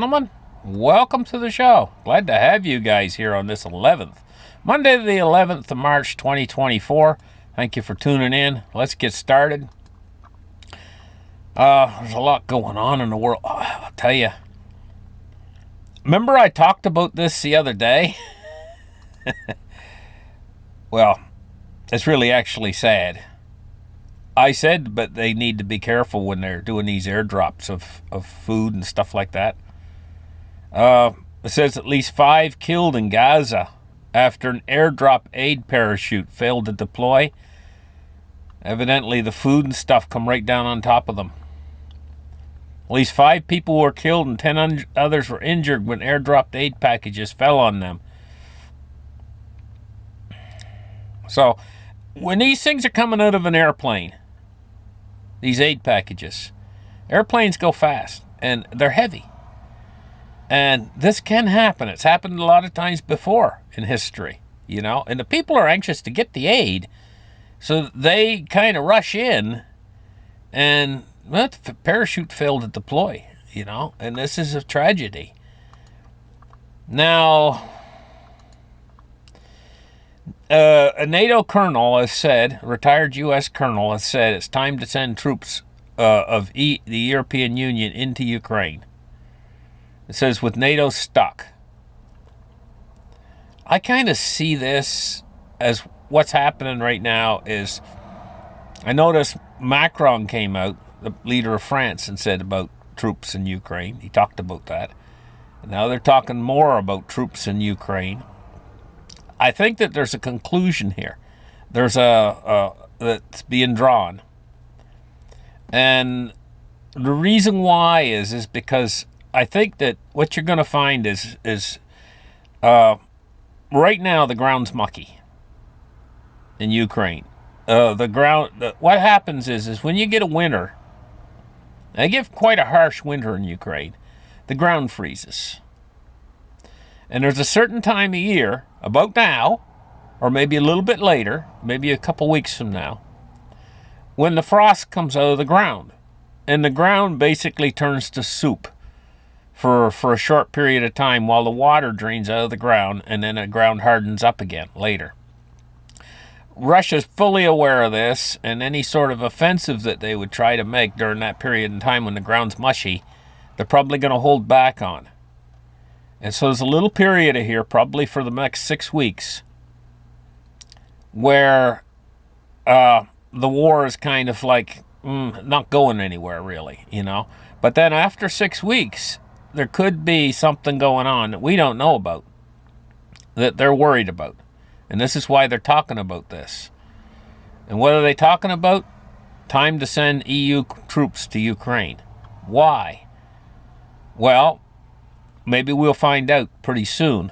gentlemen, welcome to the show. Glad to have you guys here on this 11th, Monday the 11th of March 2024. Thank you for tuning in. Let's get started. There's a lot going on in the world. I'll tell you. Remember I talked about this the other day? Well, it's really actually sad. I said, but they need to be careful when they're doing these airdrops of food and stuff like that. It says at least 5 killed in Gaza after an airdrop aid parachute failed to deploy. Evidently, the food and stuff come right down on top of them. At least 5 people were killed and 10 others were injured when airdropped aid packages fell on them. So, when these things are coming out of an airplane, these aid packages, airplanes go fast and they're heavy. And this can happen. It's happened a lot of times before in history, you know. And the people are anxious to get the aid, so they kind of rush in, and well, the parachute failed to deploy, you know. And this is a tragedy. Now, a NATO colonel has said, a retired U.S. colonel has said, it's time to send troops of the European Union into Ukraine. It says, with NATO stuck. I kind of see this as what's happening right now is, I noticed Macron came out, the leader of France, and said about troops in Ukraine. He talked about that. And now they're talking more about troops in Ukraine. I think that there's a conclusion here. There's that's being drawn. And the reason why is because I think that what you're going to find is right now the ground's mucky in Ukraine. What happens is when you get a winter, they give quite a harsh winter in Ukraine, the ground freezes. And there's a certain time of year, about now, or maybe a little bit later, maybe a couple weeks from now, when the frost comes out of the ground. And the ground basically turns to soup for a short period of time while the water drains out of the ground, and then the ground hardens up again later. Russia's fully aware of this, and any sort of offensive that they would try to make during that period in time when the ground's mushy, they're probably going to hold back on. And so there's a little period here, probably for the next 6 weeks, where the war is kind of like not going anywhere really, you know. But then after 6 weeks, there could be something going on that we don't know about, that they're worried about. And this is why they're talking about this. And what are they talking about? Time to send EU troops to Ukraine. Why? Well, maybe we'll find out pretty soon.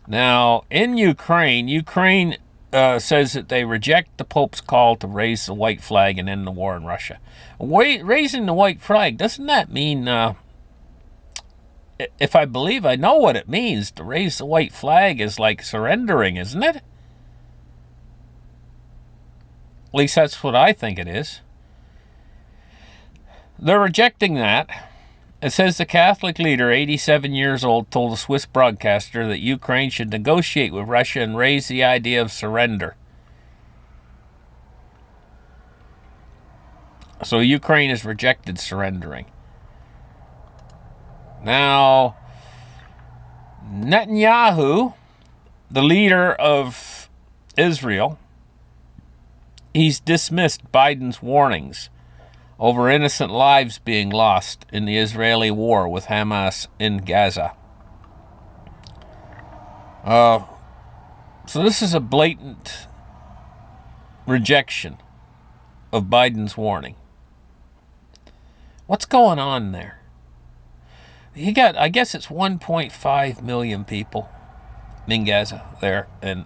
Now, in Ukraine says that they reject the Pope's call to raise the white flag and end the war in Russia. Raising the white flag, doesn't that mean, if I believe I know what it means, to raise the white flag is like surrendering, isn't it? At least that's what I think it is. They're rejecting that. It says the Catholic leader, 87 years old, told a Swiss broadcaster that Ukraine should negotiate with Russia and raise the idea of surrender. So Ukraine has rejected surrendering. Now, Netanyahu, the leader of Israel, he's dismissed Biden's warnings over innocent lives being lost in the Israeli war with Hamas in Gaza. So this is a blatant rejection of Biden's warning. What's going on there? I guess it's 1.5 million people in Gaza there, and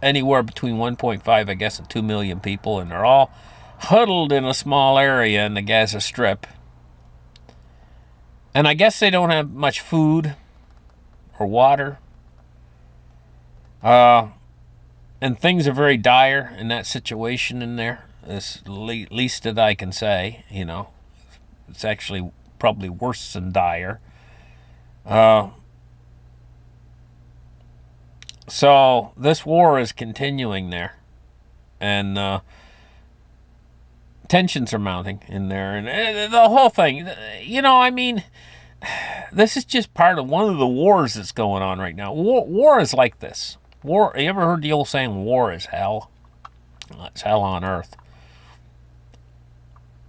anywhere between 1.5, I guess, and 2 million people, and they're all huddled in a small area in the Gaza Strip. And I guess they don't have much food or water. And things are very dire in that situation in there. It's the least that I can say, you know. It's actually probably worse than dire. So this war is continuing there, and tensions are mounting in there, and the whole thing. I mean, this is just part of one of the wars that's going on right now. War is like this. War. You ever heard the old saying, "War is hell"? It's hell on earth.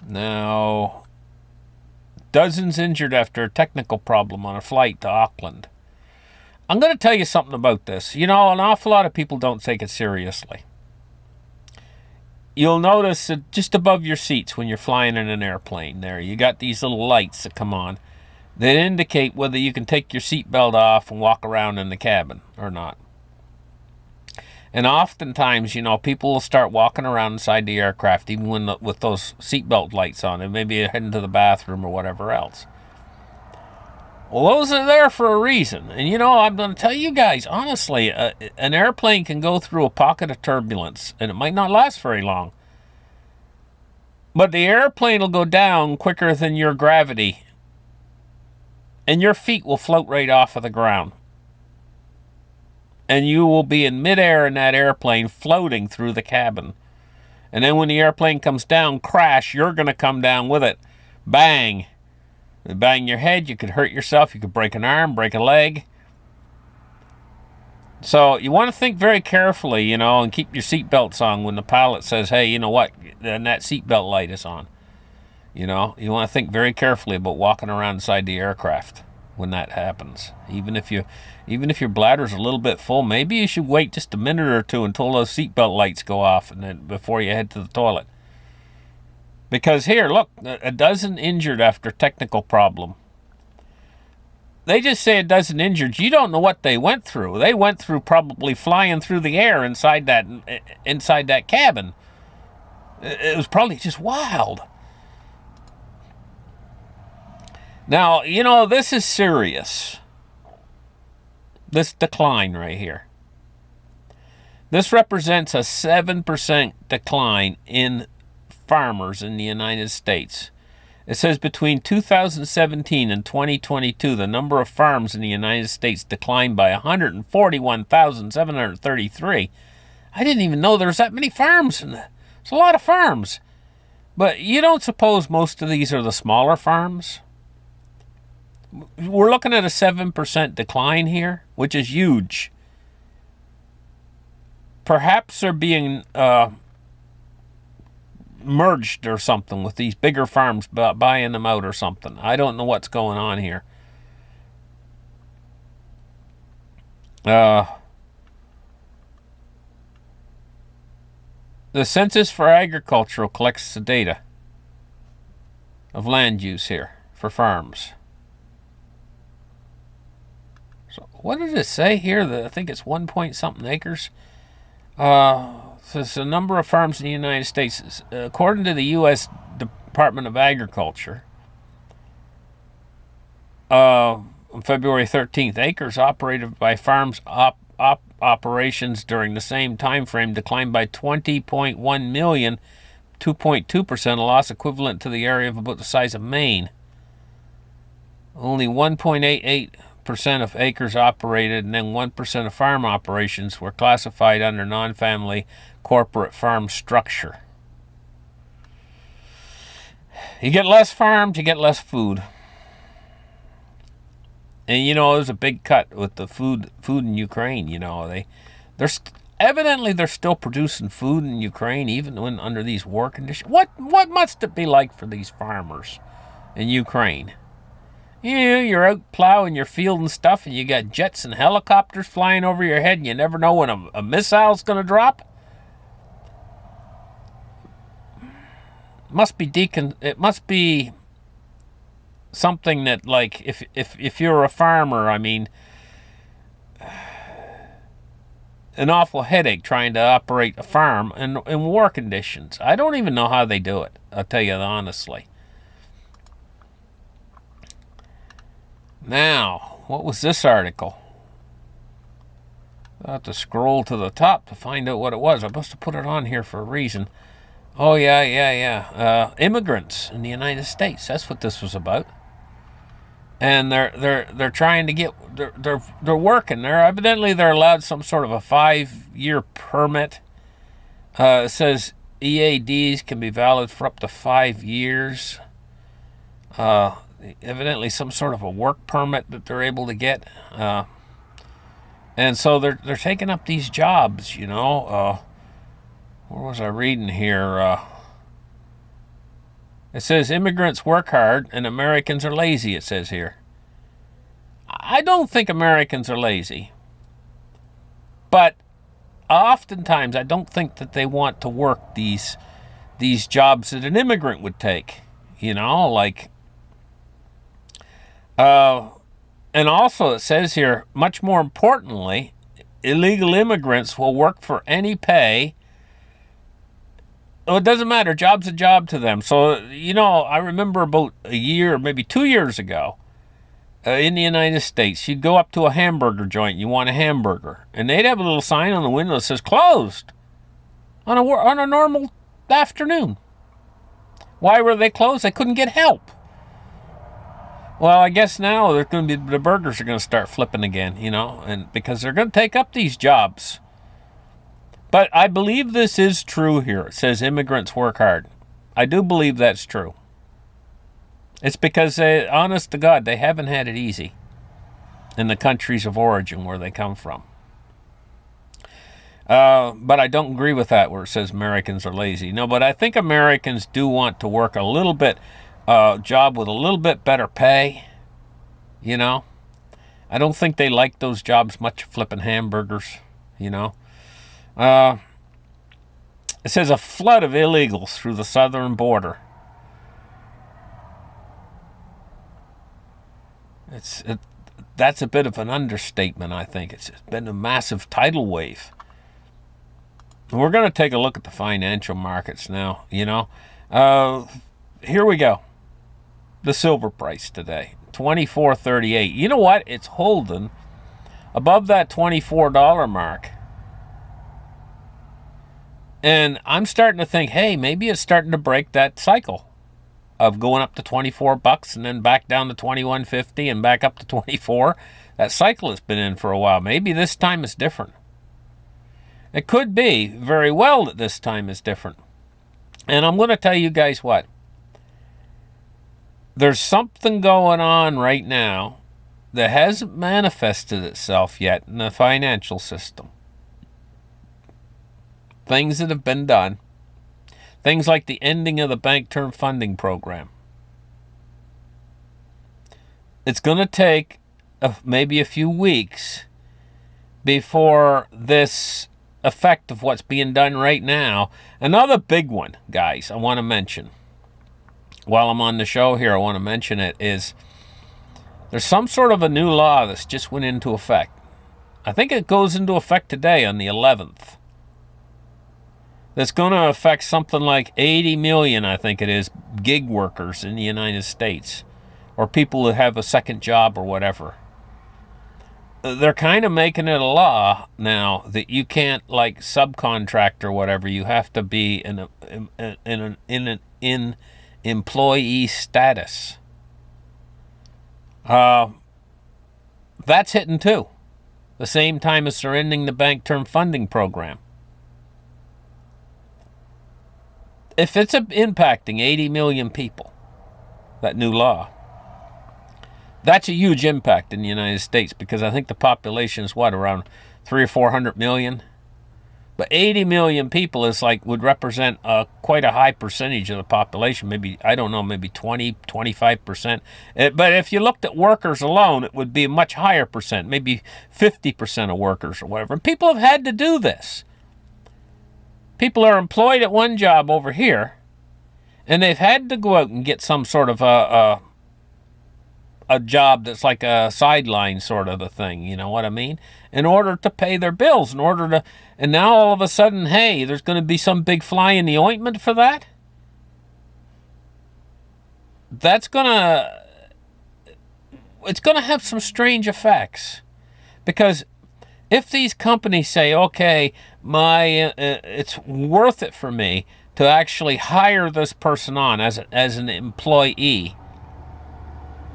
Now, dozens injured after a technical problem on a flight to Auckland. I'm going to tell you something about this. An awful lot of people don't take it seriously. You'll notice that just above your seats when you're flying in an airplane there, you got these little lights that come on that indicate whether you can take your seatbelt off and walk around in the cabin or not. And oftentimes, people will start walking around inside the aircraft even with those seatbelt lights on, and maybe heading to the bathroom or whatever else. Well, those are there for a reason. And I'm going to tell you guys, honestly, an airplane can go through a pocket of turbulence, and it might not last very long. But the airplane will go down quicker than your gravity, and your feet will float right off of the ground. And you will be in midair in that airplane floating through the cabin. And then when the airplane comes down, crash, you're going to come down with it. Bang. Bang your head, you could hurt yourself, you could break an arm, break a leg. So you want to think very carefully, and keep your seatbelts on when the pilot says, hey, you know what, then that seatbelt light is on. You want to think very carefully about walking around inside the aircraft when that happens. Even if your bladder's a little bit full, maybe you should wait just a minute or two until those seatbelt lights go off and then before you head to the toilet. Because here, look, a dozen injured after technical problem. They just say a dozen injured. You don't know what they went through. They went through probably flying through the air inside that cabin. It was probably just wild. Now, this is serious. This decline right here. This represents a 7% decline in farmers in the United States. It says between 2017 and 2022, the number of farms in the United States declined by 141,733. I didn't even know there was that many farms. It's a lot of farms. But you don't suppose most of these are the smaller farms? We're looking at a 7% decline here, which is huge. Perhaps they're being merged or something with these bigger farms, buying them out or something. I don't know what's going on here. The Census for Agricultural collects the data of land use here for farms. So what did it say here? I think it's 1 point something acres. So it's the number of farms in the United States. According to the U.S. Department of Agriculture, on February 13th, acres operated by farms operations during the same time frame declined by 20.1 million, 2.2%, a loss equivalent to the area of about the size of Maine. Only 1.88% of acres operated, and then 1% of farm operations were classified under non-family corporate farm structure. You get less farms, you get less food. And there's a big cut with the food in Ukraine. Evidently they're still producing food in Ukraine even when under these war conditions. What must it be like for these farmers in Ukraine? You're out plowing your field and stuff, and you got jets and helicopters flying over your head, and you never know when a missile's going to drop. It must be something that, like, if you're a farmer, I mean, an awful headache trying to operate a farm in war conditions. I don't even know how they do it, I'll tell you honestly. Now, what was this article? I'll have to scroll to the top to find out what it was. I must have put it on here for a reason. Oh, yeah. Immigrants in the United States. That's what this was about. and they're trying to get they're working. They're allowed some sort of a 5-year permit. It says EADs can be valid for up to 5 years. Evidently some sort of a work permit that they're able to get. And so they're taking up these jobs, you know. Where was I reading here? It says immigrants work hard and Americans are lazy, it says here. I don't think Americans are lazy. But oftentimes I don't think that they want to work these jobs that an immigrant would take. You know, like and also it says here, much more importantly, illegal immigrants will work for any pay. Oh, it doesn't matter. Job's a job to them. So, you know, I remember about a year, maybe 2 years ago, in the United States, you'd go up to a hamburger joint, you want a hamburger, and they'd have a little sign on the window that says closed on a normal afternoon. Why were they closed? They couldn't get help. Well, I guess now the burgers are going to start flipping again, you know, and because they're going to take up these jobs. But I believe this is true here. It says immigrants work hard. I do believe that's true. It's because, honest to God, they haven't had it easy in the countries of origin where they come from. But I don't agree with that where it says Americans are lazy. No, but I think Americans do want to work a little bit, job with a little bit better pay, you know. I don't think they like those jobs much, flipping hamburgers, you know. It says a flood of illegals through the southern border. That's a bit of an understatement, I think. It's been a massive tidal wave. And we're going to take a look at the financial markets now, you know. Here we go. The silver price today, $24.38. You know what? It's holding above that $24 mark. And I'm starting to think, hey, maybe it's starting to break that cycle of going up to $24 and then back down to $21.50 and back up to $24. That cycle has been in for a while. Maybe this time is different. It could be very well that this time is different. And I'm going to tell you guys what. There's something going on right now that hasn't manifested itself yet in the financial system. Things that have been done. Things like the ending of the bank term funding program. It's going to take maybe a few weeks before this effect of what's being done right now. Another big one, guys, I want to mention. While I'm on the show here, I want to mention it, is there's some sort of a new law that's just went into effect. I think it goes into effect today on the 11th. That's going to affect something like 80 million, I think it is, gig workers in the United States, or people that have a second job or whatever. They're kind of making it a law now that you can't, like, subcontract or whatever. You have to be in employee status. That's hitting too, the same time as they're ending the bank term funding program. If it's impacting 80 million people, that new law, that's a huge impact in the United States, because I think the population is around 300 or 400 million. But 80 million people is would represent quite a high percentage of the population. Maybe, I don't know, maybe 20, 25%. But if you looked at workers alone, it would be a much higher percent, maybe 50% of workers or whatever. And people have had to do this. People are employed at one job over here, and they've had to go out and get some sort of a job that's like a sideline sort of a thing, you know what I mean? In order to pay their bills, and now all of a sudden, hey, there's going to be some big fly in the ointment for that? It's going to have some strange effects. Because if these companies say, okay, it's worth it for me to actually hire this person on as an employee,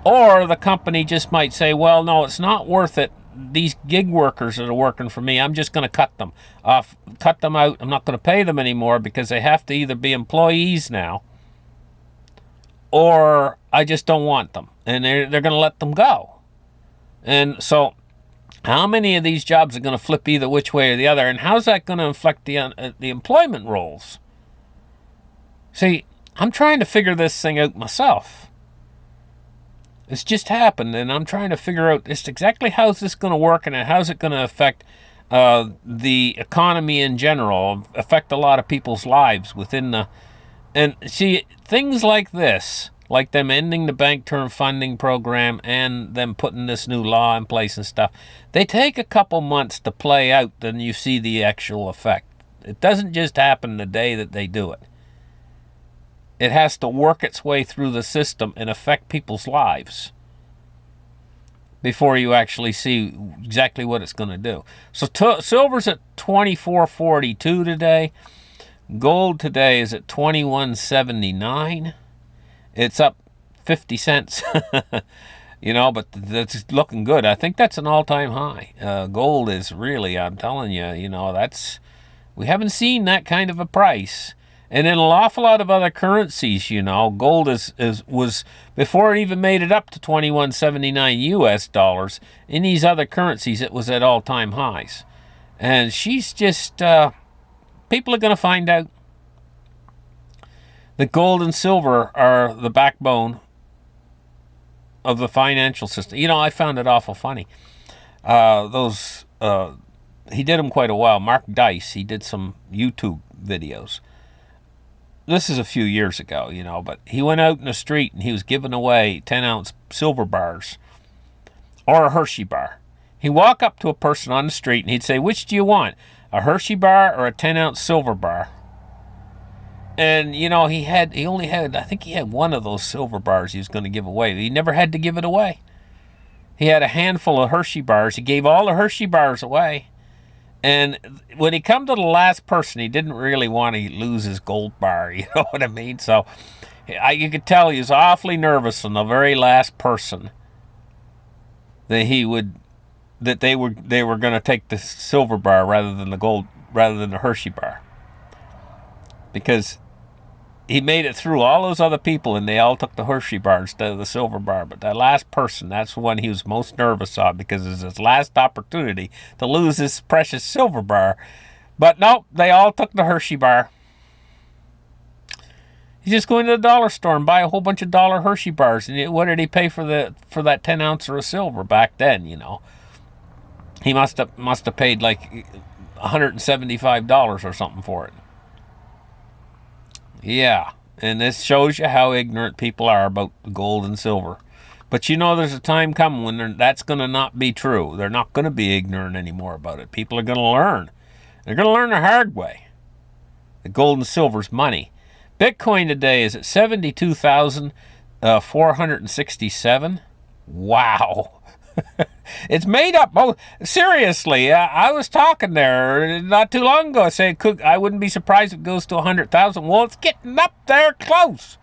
Or the company just might say, well, no, it's not worth it. These gig workers that are working for me, I'm just going to cut them off, cut them out. I'm not going to pay them anymore because they have to either be employees now, or I just don't want them, and they're going to let them go. And so how many of these jobs are going to flip either which way or the other, and how's that going to affect the employment roles? See, I'm trying to figure this thing out myself. It's just happened, and I'm trying to figure out just exactly how's this going to work, and how's it going to affect the economy in general, affect a lot of people's lives within the... And see, things like this, like them ending the bank term funding program and them putting this new law in place and stuff, they take a couple months to play out, then you see the actual effect. It doesn't just happen the day that they do it. It has to work its way through the system and affect people's lives before you actually see exactly what it's going to do. So silver's at $24.42 today. Gold today is at $21.79. It's up 50 cents. But that's looking good. I think that's an all-time high. Gold is really, I'm telling you, we haven't seen that kind of a price. And in an awful lot of other currencies, gold was before it even made it up to $21.79 US dollars. In these other currencies, it was at all-time highs. And she's just, people are going to find out that gold and silver are the backbone of the financial system. I found it awful funny. He did them quite a while. Mark Dice, he did some YouTube videos. This is a few years ago, but he went out in the street and he was giving away 10-ounce silver bars or a Hershey bar. He'd walk up to a person on the street and he'd say, which do you want, a Hershey bar or a 10-ounce silver bar? And, he only had, I think he had one of those silver bars he was going to give away. He never had to give it away. He had a handful of Hershey bars. He gave all the Hershey bars away. And when he come to the last person, he didn't really want to lose his gold bar, you know what I mean? So you could tell he was awfully nervous on the very last person that they were going to take the silver bar rather than the Hershey bar. Because he made it through all those other people, and they all took the Hershey bar instead of the silver bar. But that last person, that's the one he was most nervous of, because it was his last opportunity to lose his precious silver bar. But no, they all took the Hershey bar. You just go into the dollar store and buy a whole bunch of dollar Hershey bars. And what did he pay for that 10 ounce of silver back then? He must have paid like $175 or something for it. Yeah, and this shows you how ignorant people are about gold and silver. But there's a time coming when that's going to not be true. They're not going to be ignorant anymore about it. People are going to learn. They're going to learn the hard way. The gold and silver's money. Bitcoin today is at 72,467. Wow. It's made up. Oh, seriously, I was talking there not too long ago. I said I wouldn't be surprised if it goes to 100,000. Well, it's getting up there close.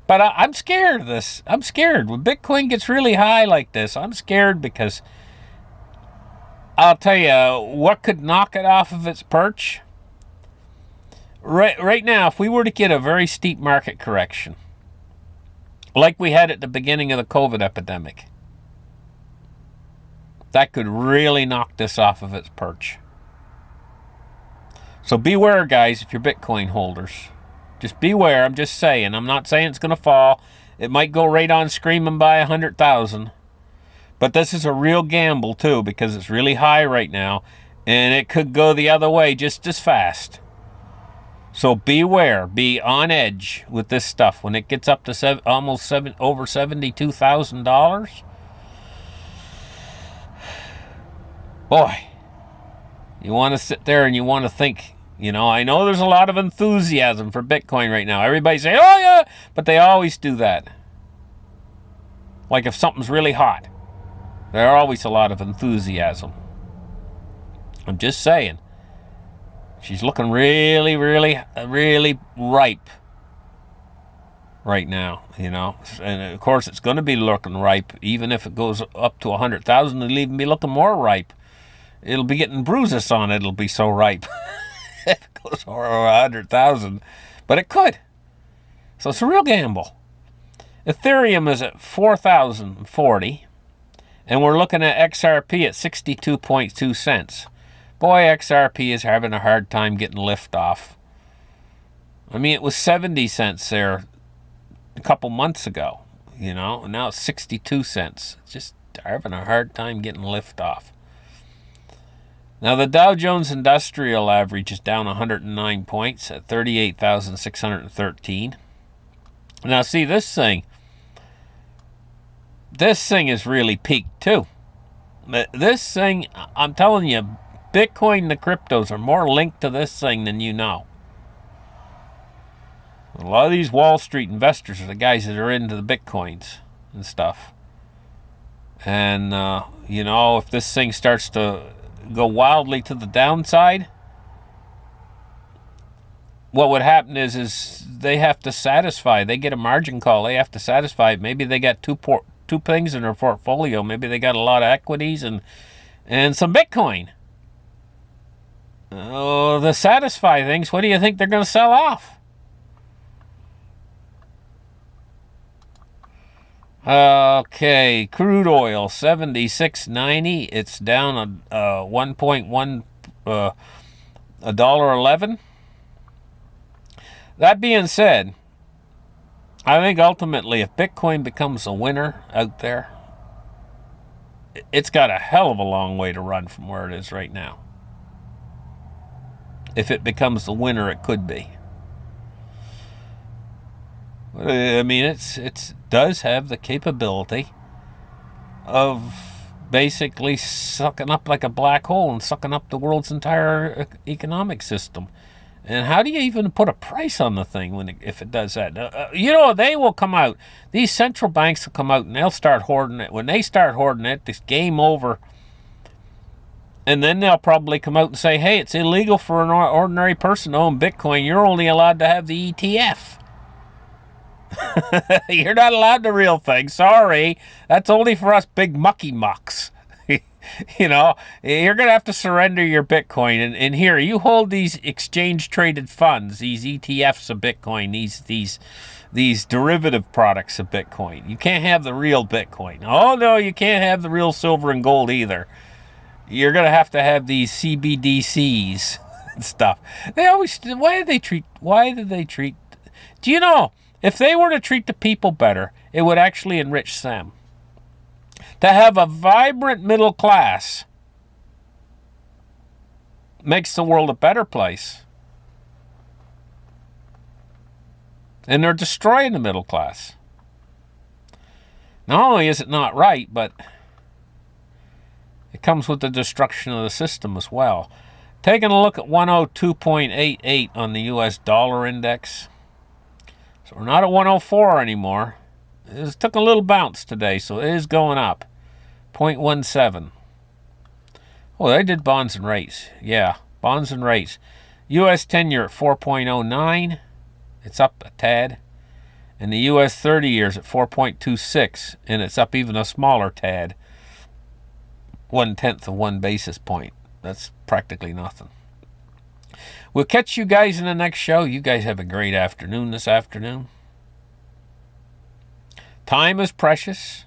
But I'm scared of this. I'm scared. When Bitcoin gets really high like this, I'm scared, because I'll tell you what could knock it off of its perch. Right now, if we were to get a very steep market correction, like we had at the beginning of the COVID epidemic, that could really knock this off of its perch. So beware, guys, if you're Bitcoin holders. Just beware. I'm just saying. I'm not saying it's going to fall. It might go right on screaming by 100,000. But this is a real gamble, too, because it's really high right now, and it could go the other way just as fast. So beware, be on edge with this stuff. When it gets up to over $72,000, boy, you want to sit there and you want to think. I know there's a lot of enthusiasm for Bitcoin right now. Everybody say, oh yeah, but they always do that. Like if something's really hot, there's always a lot of enthusiasm. I'm just saying. She's looking really, really, really ripe right now, and of course it's going to be looking ripe. Even if it goes up to 100,000, it'll even be looking more ripe. It'll be getting bruises on it. It'll be so ripe. If it goes over 100,000, but it could. So it's a real gamble. Ethereum is at 4,040, and we're looking at XRP at 62.2 cents. Boy, XRP is having a hard time getting lift off. I mean, it was 70 cents there a couple months ago, and now it's 62 cents. It's just having a hard time getting lift off. Now, the Dow Jones Industrial Average is down 109 points at 38,613. Now, see, this thing is really peaked, too. This thing, I'm telling you, Bitcoin and the cryptos are more linked to this thing than you know. A lot of these Wall Street investors are the guys that are into the Bitcoins and stuff. And, if this thing starts to go wildly to the downside, what would happen is they have to satisfy. They get a margin call. They have to satisfy. Maybe they got two things in their portfolio. Maybe they got a lot of equities and some Bitcoin. Oh, the satisfy things, what do you think they're going to sell off? Okay, crude oil, 76.90. It's down a 1.1, $1.11. That being said, I think ultimately if Bitcoin becomes a winner out there, it's got a hell of a long way to run from where it is right now. If it becomes the winner, it could be. I mean, it does have the capability of basically sucking up like a black hole and sucking up the world's entire economic system. And how do you even put a price on the thing if it does that? They will come out. These central banks will come out and they'll start hoarding it. When they start hoarding it, this game over. And then they'll probably come out and say, hey, it's illegal for an ordinary person to own Bitcoin. You're only allowed to have the ETF. You're not allowed the real thing. Sorry. That's only for us big mucky mucks. You're going to have to surrender your Bitcoin. And here, you hold these exchange-traded funds, these ETFs of Bitcoin, these derivative products of Bitcoin. You can't have the real Bitcoin. Oh, no, you can't have the real silver and gold either. You're going to have these CBDCs and stuff. Why do they treat, do you know, if they were to treat the people better, it would actually enrich them. To have a vibrant middle class makes the world a better place. And they're destroying the middle class. Not only is it not right, but it comes with the destruction of the system as well. Taking a look at 102.88 on the US dollar index. So we're not at 104 anymore. It took a little bounce today, so it is going up. 0.17. Oh, they did bonds and rates. Yeah, bonds and rates. US 10-year at 4.09. It's up a tad. And the US 30 years at 4.26. And it's up even a smaller tad. 1/10 of 1 basis point. That's practically nothing. We'll catch you guys in the next show. You guys have a great afternoon this afternoon. Time is precious,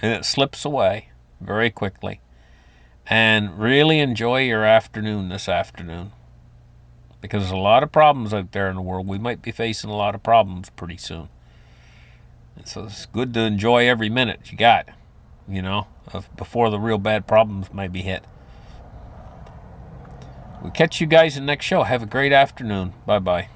and it slips away very quickly. And really enjoy your afternoon this afternoon. Because there's a lot of problems out there in the world. We might be facing a lot of problems pretty soon. And so it's good to enjoy every minute you got, before the real bad problems may be hit. We'll catch you guys in the next show. Have a great afternoon. Bye-bye.